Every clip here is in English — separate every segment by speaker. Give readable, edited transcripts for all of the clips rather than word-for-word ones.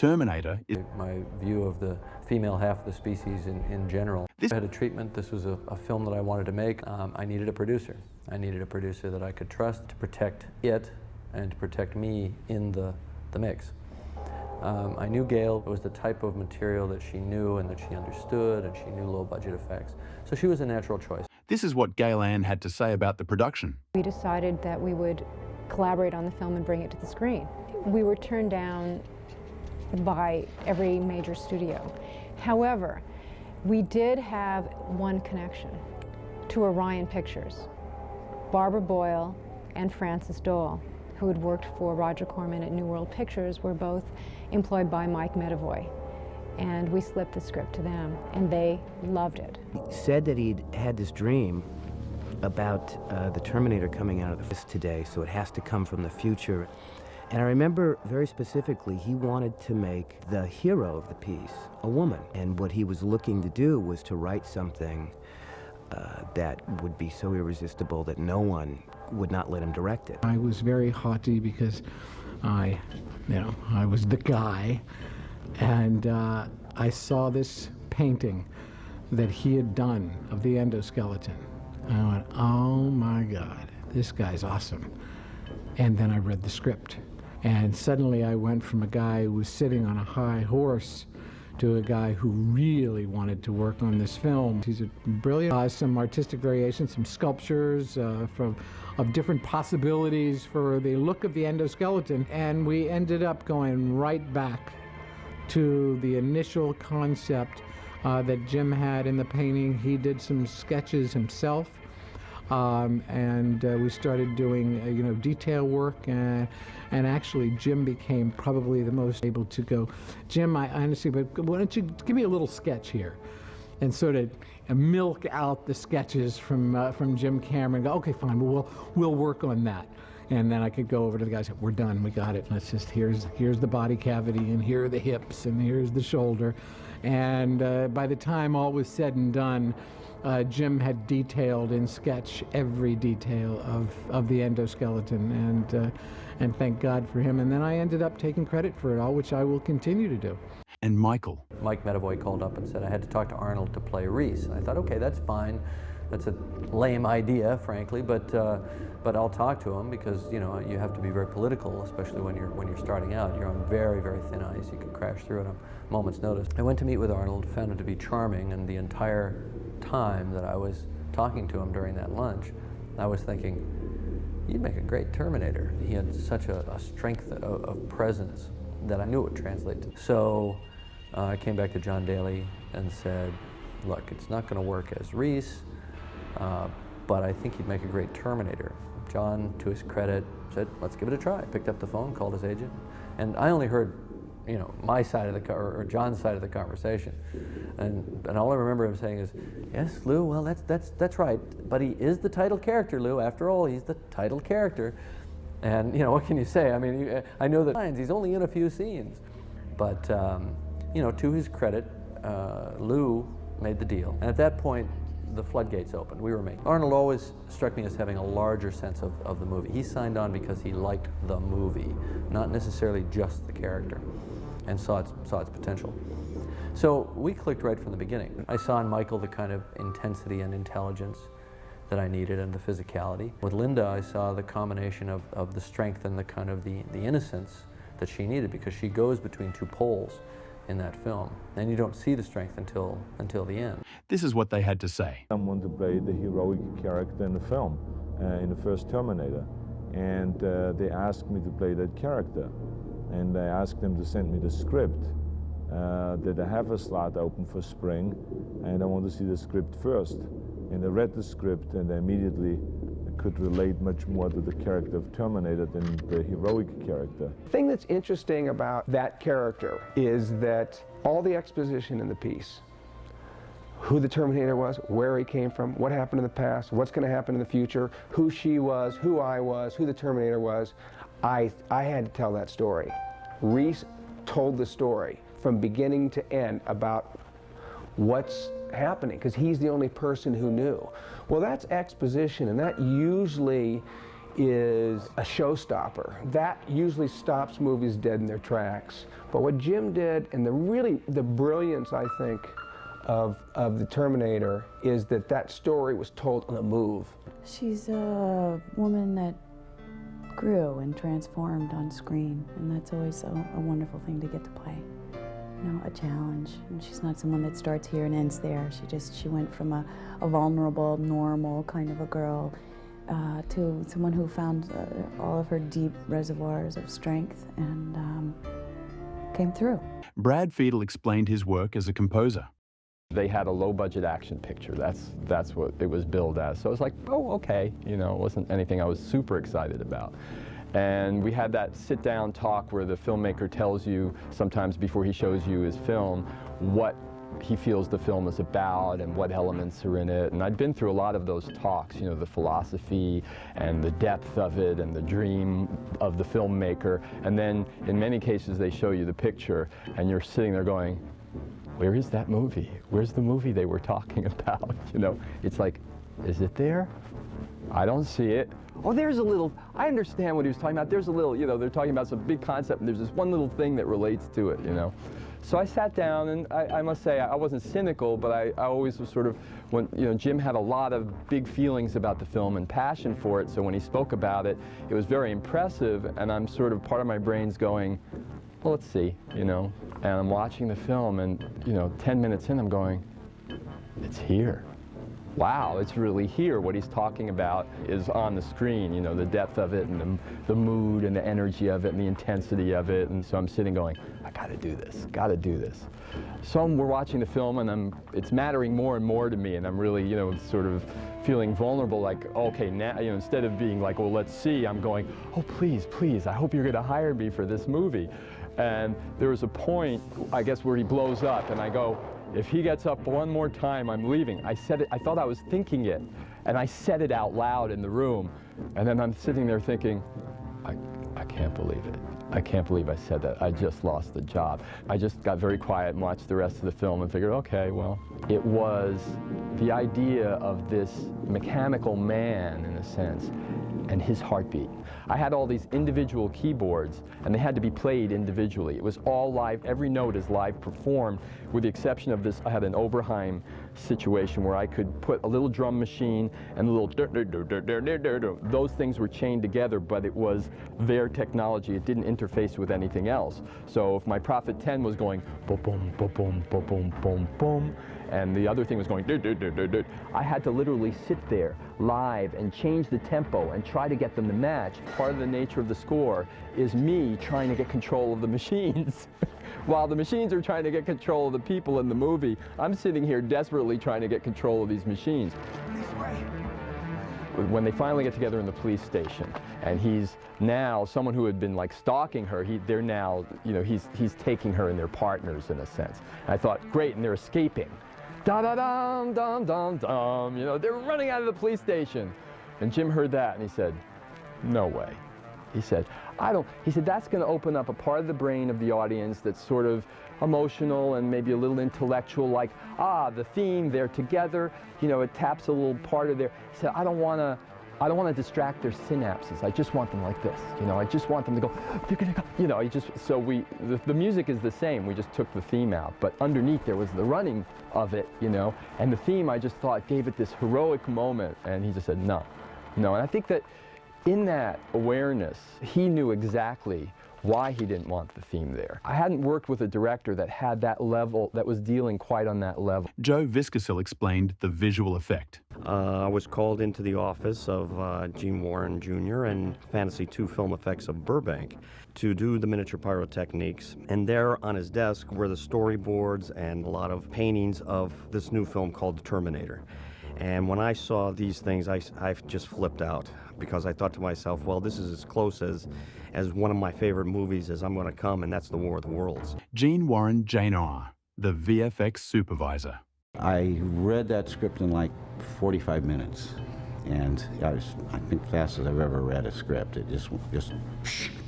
Speaker 1: Terminator is...
Speaker 2: My view of the female half of the species in general. I had a treatment. This was a film that I wanted to make. I needed a producer. I needed a producer that I could trust to protect it and to protect me in the mix. I knew Gale was the type of material that she knew and that she understood, and she knew low-budget effects. So she was a natural choice.
Speaker 1: This is what Gale Ann had to say about the production.
Speaker 3: We decided that we would collaborate on the film and bring it to the screen. We were turned down by every major studio. However, we did have one connection to Orion Pictures. Barbara Boyle and Francis Dole, who had worked for Roger Corman at New World Pictures, were both employed by Mike Medavoy. And we slipped the script to them, and they loved it.
Speaker 4: He said that he'd had this dream about the Terminator coming out of the today, so it has to come from the future. And I remember very specifically, he wanted to make the hero of the piece a woman. And what he was looking to do was to write something that would be so irresistible that no one would not let him direct it.
Speaker 5: I was very haughty because I was the guy. And I saw this painting that he had done of the endoskeleton. I went, oh my God, this guy's awesome. And then I read the script. And suddenly I went from a guy who was sitting on a high horse to a guy who really wanted to work on this film. He's a brilliant, some artistic variations, some sculptures of different possibilities for the look of the endoskeleton. And we ended up going right back to the initial concept that Jim had in the painting. He did some sketches himself. And we started doing, detail work, and actually Jim became probably the most able to go, Jim, I honestly, but why don't you give me a little sketch here, and sort of milk out the sketches from Jim Cameron. Go, okay, fine, we'll work on that. And then I could go over to the guys and say, we're done, we got it. Let's just, here's the body cavity, and here are the hips, and here's the shoulder. And by the time all was said and done, Jim had detailed in sketch every detail of the endoskeleton, and thank God for him. And then I ended up taking credit for it all, which I will continue to do.
Speaker 1: And Michael.
Speaker 2: Mike Medavoy called up and said I had to talk to Arnold to play Reese. And I thought, okay, that's fine. That's a lame idea, frankly, but I'll talk to him because you have to be very political, especially when you're starting out. You're on very, very thin ice. You can crash through at a moment's notice. I went to meet with Arnold, found him to be charming, and the entire time that I was talking to him during that lunch, I was thinking, you'd make a great Terminator. He had such a strength of presence that I knew it would translate to. So I came back to John Daly and said, look, it's not going to work as Reese, but I think he'd make a great Terminator. John, to his credit, said, let's give it a try. Picked up the phone, called his agent, and I only heard my side of the or John's side of the conversation, and all I remember him saying is, "Yes, Lou. Well, that's right. But he is the title character, Lou. After all, he's the title character." And what can you say? I mean, I know the lines. He's only in a few scenes, but to his credit, Lou made the deal, and at that point, the floodgates opened. We were making. Arnold always struck me as having a larger sense of the movie. He signed on because he liked the movie, not necessarily just the character, and saw its potential. So we clicked right from the beginning. I saw in Michael the kind of intensity and intelligence that I needed, and the physicality. With Linda, I saw the combination of the strength and the kind of the innocence that she needed, because she goes between two poles in that film, and you don't see the strength until the end.
Speaker 1: This is what they had to say.
Speaker 6: Someone to play the heroic character in the film, in the first Terminator, and they asked me to play that character, and I asked them to send me the script. That I have a slot open for spring, and I want to see the script first. And I read the script, and I immediately could relate much more to the character of Terminator than the heroic character.
Speaker 7: The thing that's interesting about that character is that all the exposition in the piece, who the Terminator was, where he came from, what happened in the past, what's going to happen in the future, who she was, who I was, who the Terminator was, I had to tell that story. Reese told the story from beginning to end about what's happening, because he's the only person who knew. Well, that's exposition, and that usually is a showstopper. That usually stops movies dead in their tracks. But what Jim did, and the brilliance, I think, of the Terminator is that story was told on the move.
Speaker 8: She's a woman that grew and transformed on screen, and that's always a wonderful thing to get to play. You know, a challenge. And she's not someone that starts here and ends there. She went from a vulnerable, normal kind of a girl to someone who found all of her deep reservoirs of strength and came through.
Speaker 1: Brad Fiedel explained his work as a composer.
Speaker 9: They had a low-budget action picture. That's what it was billed as. So I was like, oh, okay. You know, it wasn't anything I was super excited about. And we had that sit-down talk where the filmmaker tells you, sometimes before he shows you his film, what he feels the film is about and what elements are in it. And I'd been through a lot of those talks, you know, the philosophy and the depth of it and the dream of the filmmaker. And then in many cases they show you the picture and you're sitting there going, where is that movie? Where's the movie they were talking about? You know, it's like, is it there? I don't see it. Oh, there's a little, I understand what he was talking about. There's a little, you know, they're talking about some big concept and there's this one little thing that relates to it, you know. So I sat down and I must say I wasn't cynical, but I always was sort of, when, you know, Jim had a lot of big feelings about the film and passion for it, so when he spoke about it, it was very impressive, and I'm sort of, part of my brain's going, well, let's see, you know, and I'm watching the film and, you know, 10 minutes in I'm going, it's here. Wow, it's really here. What he's talking about is on the screen, you know, the depth of it and the mood and the energy of it and the intensity of it. And so I'm sitting going, I gotta do this, gotta do this. So we're watching the film and it's mattering more and more to me, and I'm really, you know, sort of feeling vulnerable, like, okay, now, you know, instead of being like, well, let's see, I'm going, oh, please, please, I hope you're gonna hire me for this movie. And there was a point, I guess, where he blows up and I go, if he gets up one more time, I'm leaving. I said it, I thought I was thinking it, and I said it out loud in the room. And then I'm sitting there thinking, I can't believe it. I can't believe I said that. I just lost the job. I just got very quiet and watched the rest of the film and figured, okay, well. It was the idea of this mechanical man, in a sense, and his heartbeat. I had all these individual keyboards, and they had to be played individually. It was all live, every note is live performed, with the exception of this, I had an Oberheim situation where I could put a little drum machine and a little those things were chained together, but it was their technology. It didn't interface with anything else. So if my Prophet 10 was going boom, boom, boom, boom, boom, boom, boom, boom, and the other thing was going I had to literally sit there live and change the tempo and try to get them to match. Part of the nature of the score is me trying to get control of the machines. While the machines are trying to get control of the people in the movie, I'm sitting here desperately trying to get control of these machines. When they finally get together in the police station, and he's now someone who had been like stalking her, they're now, you know, he's taking her and they're partners in a sense. And I thought, great, and they're escaping. Da-da-dum, dum, dum, dum, you know, they're running out of the police station. And Jim heard that and he said, no way. He said, he said, that's going to open up a part of the brain of the audience that's sort of emotional and maybe a little intellectual, like, the theme, they're together, you know, it taps a little part of their, he said, I don't want to distract their synapses. I just want them like this, you know, I just want them to go, they're going to go, you know, so the music is the same, we just took the theme out, but underneath there was the running of it, you know, and the theme I just thought gave it this heroic moment, and he just said, no, and I think that in that awareness, he knew exactly why he didn't want the theme there. I hadn't worked with a director that had that level, that was dealing quite on that level.
Speaker 1: Joe Viscasil explained the visual effect.
Speaker 10: I was called into the office of Gene Warren Jr. and Fantasy 2 Film Effects of Burbank to do the miniature pyrotechniques. And there on his desk were the storyboards and a lot of paintings of this new film called The Terminator. And when I saw these things, I just flipped out, because I thought to myself, well, this is as close as one of my favorite movies as I'm going to come, and that's The War of the Worlds.
Speaker 1: Gene Warren Jr., the VFX supervisor.
Speaker 11: I read that script in like 45 minutes, and I think fast as I've ever read a script. It just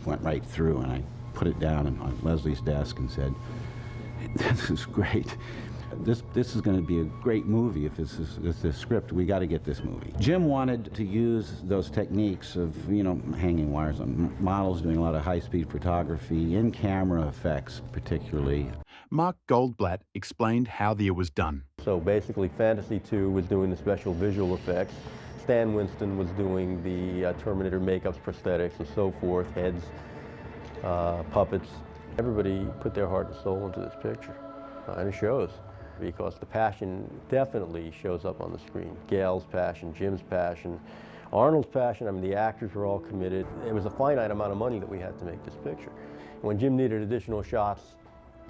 Speaker 11: went right through, and I put it down on Leslie's desk and said, this is great. This is going to be a great movie if this is this script. We got to get this movie. Jim wanted to use those techniques of, you know, hanging wires on models, doing a lot of high-speed photography, in-camera effects particularly.
Speaker 1: Mark Goldblatt explained how the year was done.
Speaker 12: So basically Fantasy 2 was doing the special visual effects. Stan Winston was doing the Terminator makeups, prosthetics, and so forth, heads, puppets. Everybody put their heart and soul into this picture, and it shows, because the passion definitely shows up on the screen. Gale's passion, Jim's passion, Arnold's passion. I mean, the actors were all committed. It was a finite amount of money that we had to make this picture. When Jim needed additional shots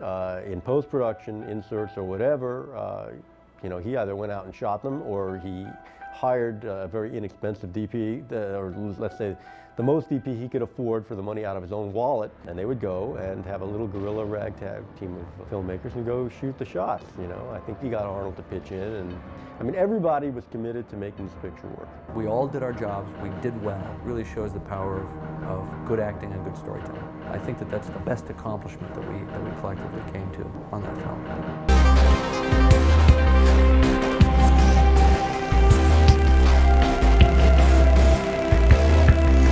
Speaker 12: in post-production, inserts or whatever, you know, he either went out and shot them, or he hired a very inexpensive DP, or let's say the most DP he could afford for the money out of his own wallet, and they would go and have a little guerrilla ragtag team of filmmakers and go shoot the shots, you know. I think he got Arnold to pitch in, and I mean, everybody was committed to making this picture work.
Speaker 2: We all did our jobs, we did well. It really shows the power of good acting and good storytelling. I think that that's the best accomplishment that we collectively came to on that film.